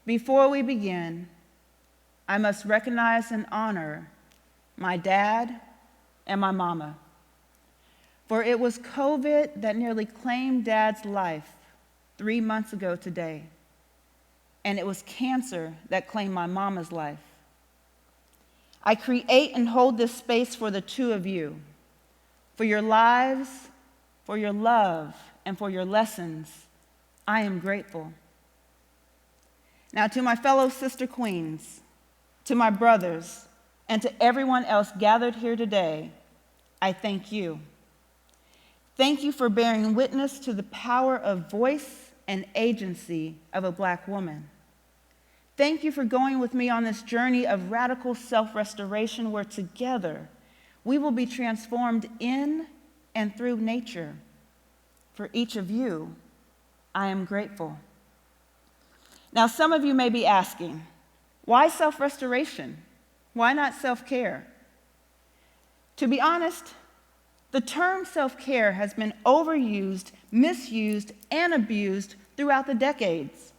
Before we begin, I must recognize and honor my dad and my mama. For it was COVID that nearly claimed Dad's life 3 months ago today, and it was cancer that claimed my mama's life. I create and hold this space for the two of you, for your lives, for your love, and for your lessons. I am grateful. Now, to my fellow sister queens, to my brothers, and to everyone else gathered here today, I thank you. Thank you for bearing witness to the power of voice and agency of a Black woman. Thank you for going with me on this journey of radical self-restoration where together we will be transformed in and through nature. For each of you, I am grateful. Now, some of you may be asking, why self-restoration? Why not self-care? To be honest, the term self-care has been overused, misused, and abused throughout the decades.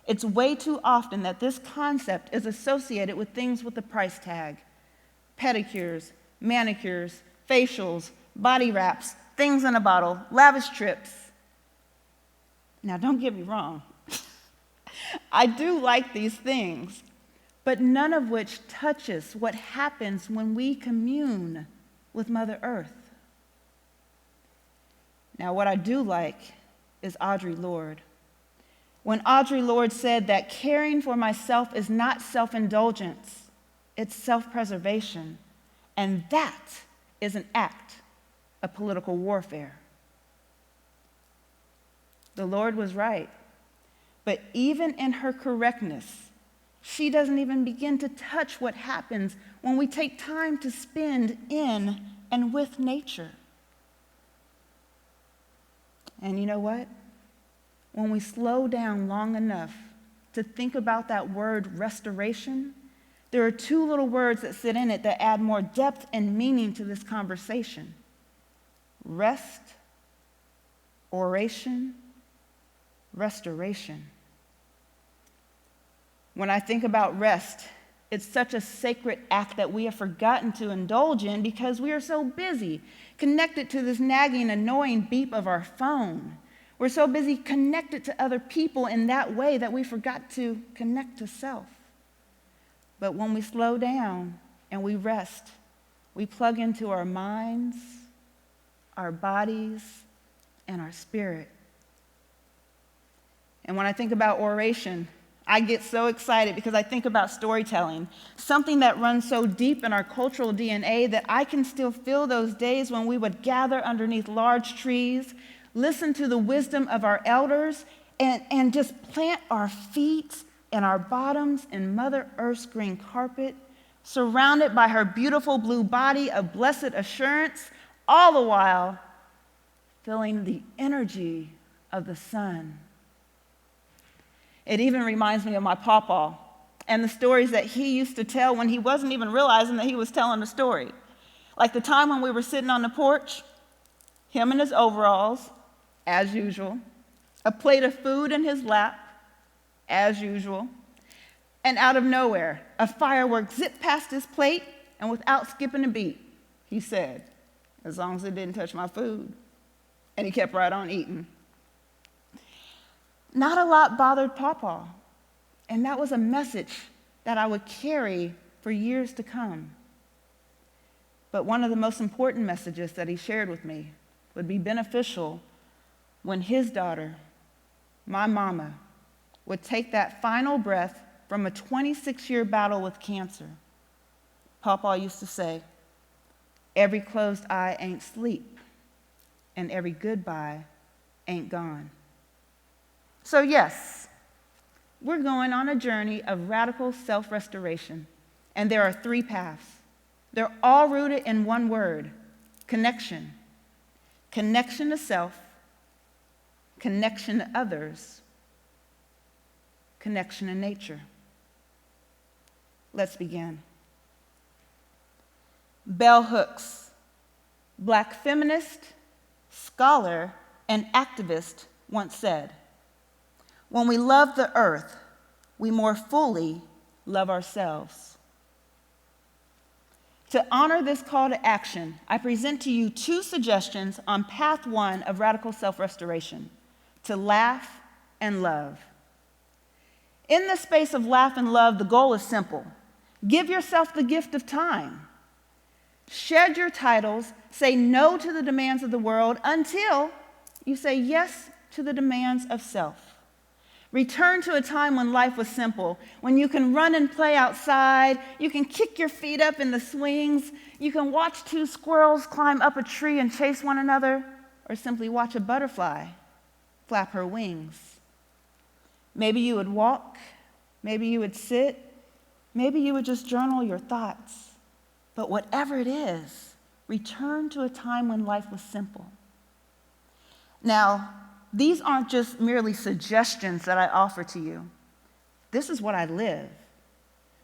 It's way too often that this concept is associated with things with a price tag: pedicures, manicures, facials, body wraps, things in a bottle, lavish trips. Now, don't get me wrong. I do like these things, but none of which touches what happens when we commune with Mother Earth. Now, what I do like is Audre Lorde. When Audre Lorde said that caring for myself is not self-indulgence, it's self-preservation, and that is an act of political warfare. The Lord was right, but even in her correctness, she doesn't even begin to touch what happens when we take time to spend in and with nature. And you know what? When we slow down long enough to think about that word restoration, there are two little words that sit in it that add more depth and meaning to this conversation: rest, oration, restoration. When I think about rest, it's such a sacred act that we have forgotten to indulge in because we are so busy, connected to this nagging, annoying beep of our phone. We're so busy connected to other people in that way that we forgot to connect to self. But when we slow down and we rest, we plug into our minds, our bodies, and our spirit. And when I think about oration, I get so excited because I think about storytelling, something that runs so deep in our cultural DNA that I can still feel those days when we would gather underneath large trees, listen to the wisdom of our elders, and just plant our feet and our bottoms in Mother Earth's green carpet, surrounded by her beautiful blue body of blessed assurance, all the while feeling the energy of the sun. It even reminds me of my pawpaw and the stories that he used to tell when he wasn't even realizing that he was telling a story. Like the time when we were sitting on the porch, him in his overalls, as usual, a plate of food in his lap, as usual, and out of nowhere, a firework zipped past his plate, and without skipping a beat, he said, "As long as it didn't touch my food." And he kept right on eating. Not a lot bothered Pawpaw, and that was a message that I would carry for years to come. But one of the most important messages that he shared with me would be beneficial when his daughter, my mama, would take that final breath from a 26-year battle with cancer. Pawpaw used to say, "Every closed eye ain't sleep, and every goodbye ain't gone." So yes, we're going on a journey of radical self-restoration, and there are 3 paths. They're all rooted in one word: connection. Connection to self, connection to others, connection to nature. Let's begin. Bell Hooks, Black feminist, scholar, and activist, once said, "When we love the earth, we more fully love ourselves. To honor this call to action, I present to you 2 suggestions on path 1 of radical self-restoration: to laugh and love. In the space of laugh and love, the goal is simple. Give yourself the gift of time. Shed your titles, say no to the demands of the world until you say yes to the demands of self. Return to a time when life was simple, when you can run and play outside, you can kick your feet up in the swings, you can watch 2 squirrels climb up a tree and chase one another, or simply watch a butterfly flap her wings. Maybe you would walk, maybe you would sit, maybe you would just journal your thoughts. But whatever it is, return to a time when life was simple. Now, these aren't just merely suggestions that I offer to you. This is what I live.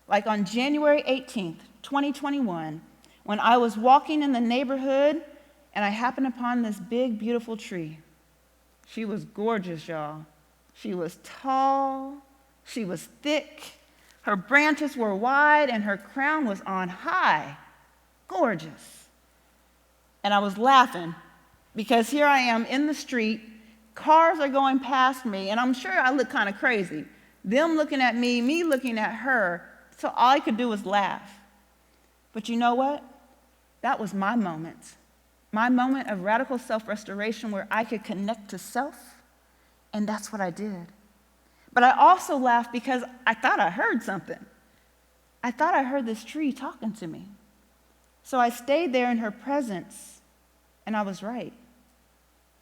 Like on January 18th, 2021, when I was walking in the neighborhood and I happened upon this big, beautiful tree. She was gorgeous, y'all. She was tall, she was thick, her branches were wide, and her crown was on high. Gorgeous. And I was laughing because here I am in the street, cars are going past me, and I'm sure I look kind of crazy. Them looking at me looking at her, so all I could do was laugh. But you know what? That was my moment of radical self-restoration where I could connect to self, and that's what I did. But I also laughed because I thought I heard something. I thought I heard this tree talking to me. So I stayed there in her presence, and I was right.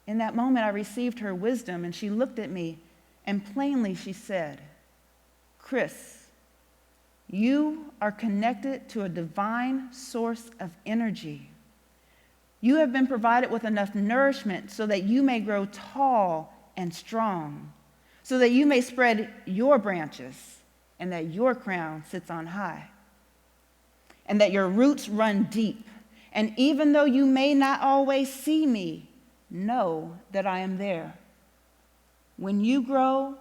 In that moment, I received her wisdom, and she looked at me, and plainly she said, "Chris, you are connected to a divine source of energy. You have been provided with enough nourishment so that you may grow tall and strong, so that you may spread your branches and that your crown sits on high, and that your roots run deep. And even though you may not always see me, know that I am there. When you grow,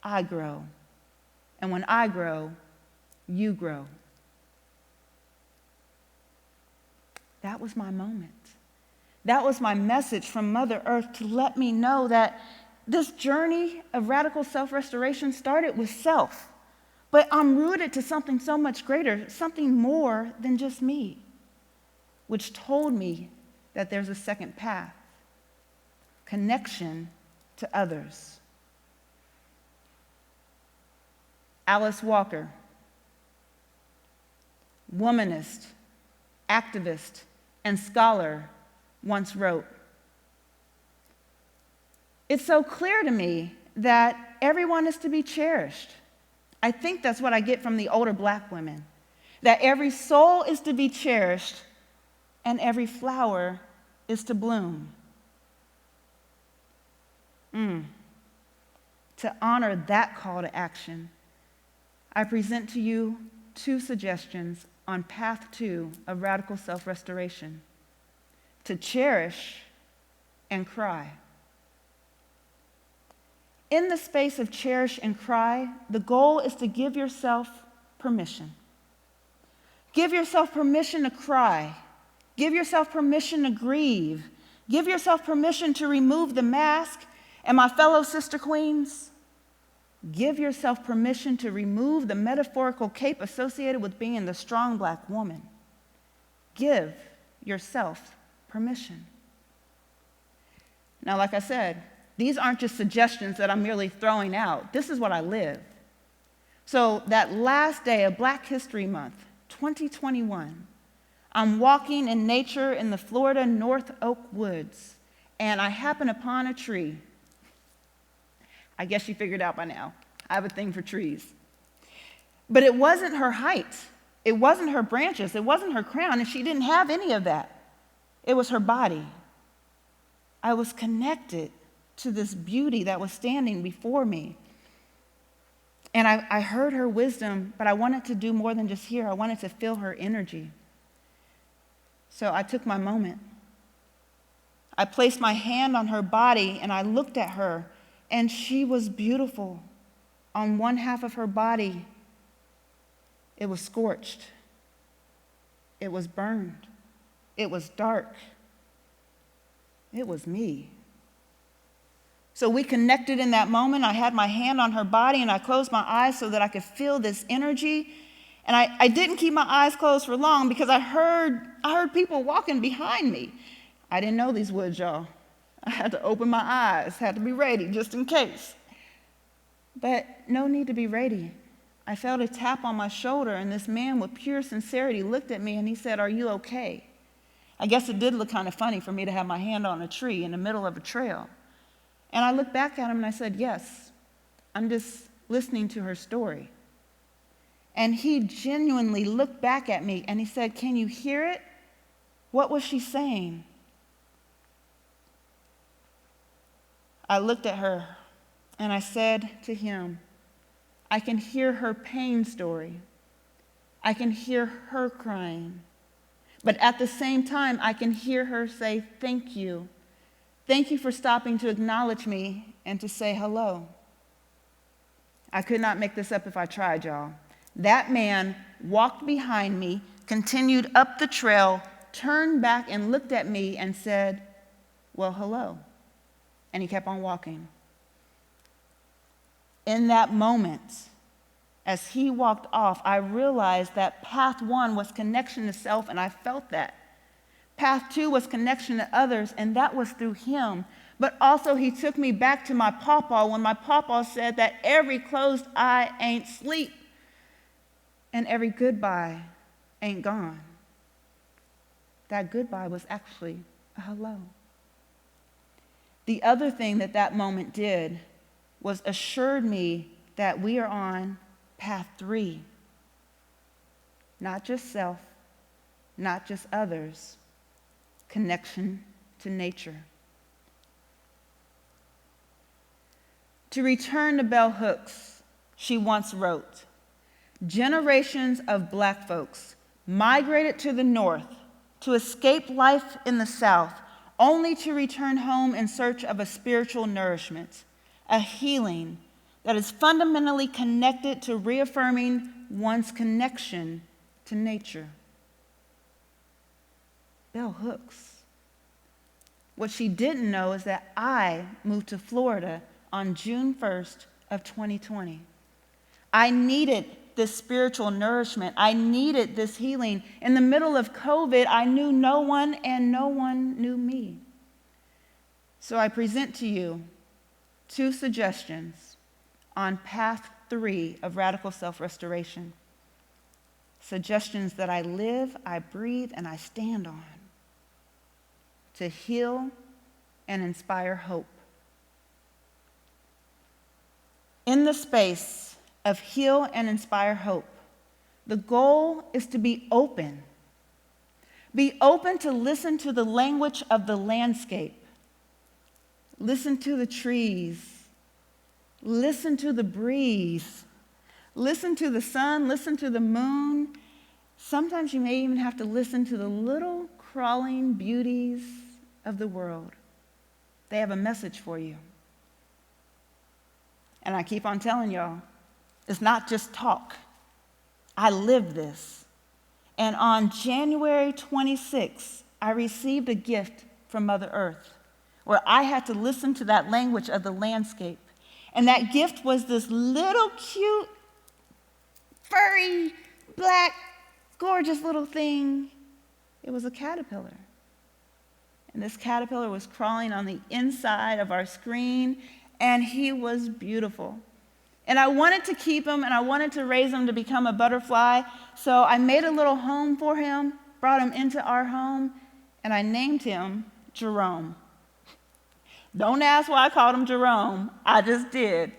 I grow. And when I grow, you grow." That was my moment. That was my message from Mother Earth to let me know that this journey of radical self-restoration started with self, but I'm rooted to something so much greater, something more than just me, which told me that there's a second path: connection to others. Alice Walker, womanist, activist, and scholar, once wrote, "It's so clear to me that everyone is to be cherished. I think that's what I get from the older Black women, that every soul is to be cherished and every flower is to bloom." To honor that call to action, I present to you 2 suggestions on path 2 of radical self-restoration: to cherish and cry. In the space of cherish and cry, the goal is to give yourself permission. Give yourself permission to cry. Give yourself permission to grieve. Give yourself permission to remove the mask. And my fellow sister queens, give yourself permission to remove the metaphorical cape associated with being the strong Black woman. Give yourself permission. Now, like I said, these aren't just suggestions that I'm merely throwing out. This is what I live. So that last day of Black History Month, 2021, I'm walking in nature in the Florida North Oak Woods, and I happen upon a tree. I guess you figured out by now, I have a thing for trees. But it wasn't her height. It wasn't her branches. It wasn't her crown, and she didn't have any of that. It was her body. I was connected to this beauty that was standing before me. And I heard her wisdom, but I wanted to do more than just hear. I wanted to feel her energy. So I took my moment. I placed my hand on her body, and I looked at her, and she was beautiful. On one half of her body, it was scorched. It was burned. It was dark. It was me. So we connected in that moment. I had my hand on her body and I closed my eyes so that I could feel this energy. And I didn't keep my eyes closed for long because I heard people walking behind me. I didn't know these woods, y'all. I had to open my eyes, had to be ready just in case. But no need to be ready. I felt a tap on my shoulder, and this man with pure sincerity looked at me and he said, "Are you okay?" I guess it did look kind of funny for me to have my hand on a tree in the middle of a trail. And I looked back at him and I said, "Yes, I'm just listening to her story." And he genuinely looked back at me and he said, "Can you hear it? What was she saying?" I looked at her and I said to him, "I can hear her pain story. I can hear her crying. But at the same time, I can hear her say, 'Thank you. Thank you for stopping to acknowledge me and to say hello.'" I could not make this up if I tried, y'all. That man walked behind me, continued up the trail, turned back and looked at me and said, "Well, hello." And he kept on walking. In that moment, as he walked off, I realized that path 1 was connection to self, and I felt that. Path 2 was connection to others, and that was through him. But also he took me back to my pawpaw when my pawpaw said that every closed eye ain't sleep, and every goodbye ain't gone. That goodbye was actually a hello. The other thing that moment did was assured me that we are on path 3. Not just self, not just others, connection to nature. To return to bell hooks, she once wrote, "Generations of Black folks migrated to the North to escape life in the South, only to return home in search of a spiritual nourishment, a healing that is fundamentally connected to reaffirming one's connection to nature." Bell hooks. What she didn't know is that I moved to Florida on June 1st of 2020. I needed this spiritual nourishment. I needed this healing. In the middle of COVID, I knew no one and no one knew me. So I present to you 2 suggestions on path 3 of radical self-restoration. Suggestions that I live, I breathe, and I stand on to heal and inspire hope. In the space of heal and inspire hope, the goal is to be open. Be open to listen to the language of the landscape. Listen to the trees. Listen to the breeze. Listen to the sun. Listen to the moon. Sometimes you may even have to listen to the little crawling beauties of the world. They have a message for you. And I keep on telling y'all, it's not just talk. I live this. And on January 26th, I received a gift from Mother Earth where I had to listen to that language of the landscape. And that gift was this little cute, furry, black, gorgeous little thing. It was a caterpillar. And this caterpillar was crawling on the inside of our screen, and he was beautiful. And I wanted to keep him, and I wanted to raise him to become a butterfly, so I made a little home for him, brought him into our home, and I named him Jerome. Don't ask why I called him Jerome, I just did.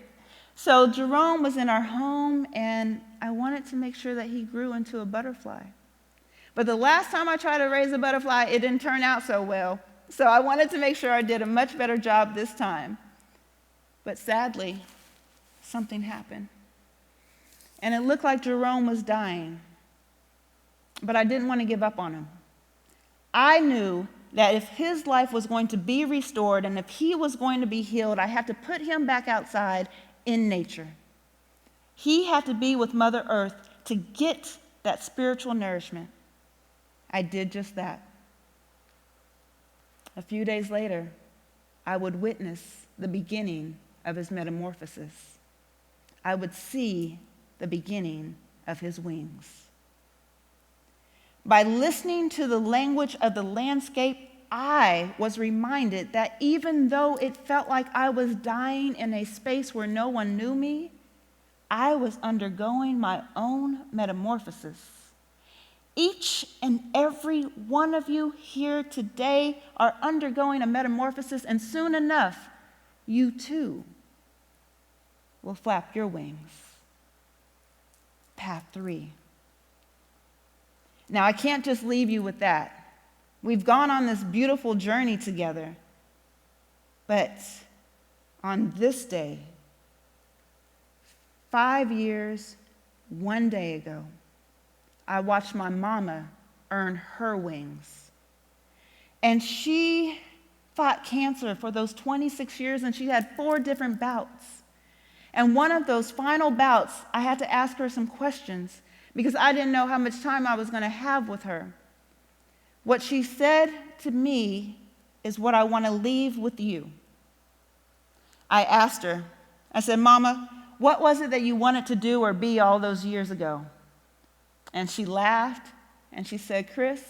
So Jerome was in our home, and I wanted to make sure that he grew into a butterfly. But the last time I tried to raise a butterfly, it didn't turn out so well. So I wanted to make sure I did a much better job this time. But sadly, something happened. And it looked like Jerome was dying. But I didn't want to give up on him. I knew that if his life was going to be restored and if he was going to be healed, I had to put him back outside in nature. He had to be with Mother Earth to get that spiritual nourishment. I did just that. A few days later, I would witness the beginning of his metamorphosis. I would see the beginning of his wings. By listening to the language of the landscape, I was reminded that even though it felt like I was dying in a space where no one knew me, I was undergoing my own metamorphosis. Each and every one of you here today are undergoing a metamorphosis, and soon enough, you too will flap your wings. Path 3. Now, I can't just leave you with that. We've gone on this beautiful journey together. But on this day, 5 years, 1 day ago, I watched my mama earn her wings. And she fought cancer for those 26 years, and she had 4 different bouts. And one of those final bouts, I had to ask her some questions because I didn't know how much time I was going to have with her. What she said to me is what I want to leave with you. I asked her, I said, Mama, what was it that you wanted to do or be all those years ago? And she laughed and she said, Chris,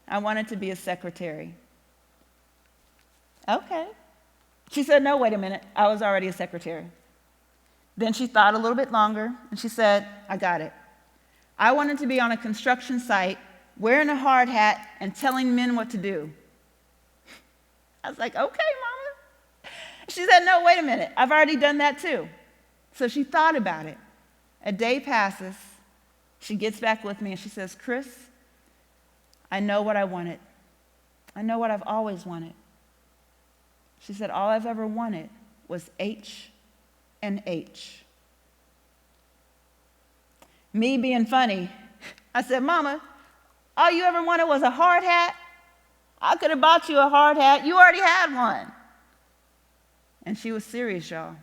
I wanted to be a secretary. Okay. She said, no, wait a minute. I was already a secretary. Then she thought a little bit longer and she said, I got it. I wanted to be on a construction site wearing a hard hat and telling men what to do. I was like, okay, Mama. She said, no, wait a minute. I've already done that too. So she thought about it. A day passes. She gets back with me and she says, Chris, I know what I wanted. I know what I've always wanted. She said, all I've ever wanted was H and H. Me being funny, I said, Mama, all you ever wanted was a hard hat? I could have bought you a hard hat. You already had one. And she was serious, y'all.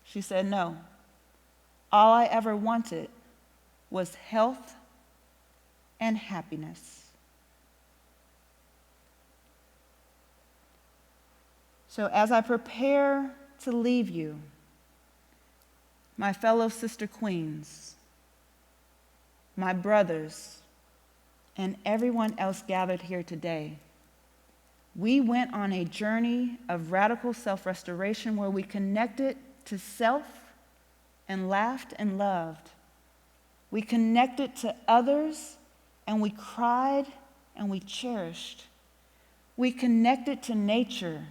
She said, no. All I ever wanted was health and happiness. So as I prepare to leave you, my fellow sister queens, my brothers, and everyone else gathered here today, we went on a journey of radical self-restoration where we connected to self and laughed and loved. We connected to others and we cried and we cherished. We connected to nature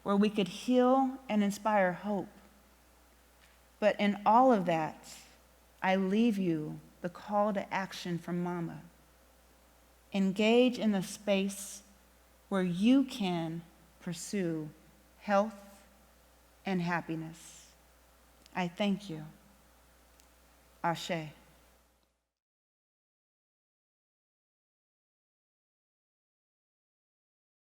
where we could heal and inspire hope. But in all of that, I leave you the call to action from Mama. Engage in the space where you can pursue health and happiness. I thank you. Ashe.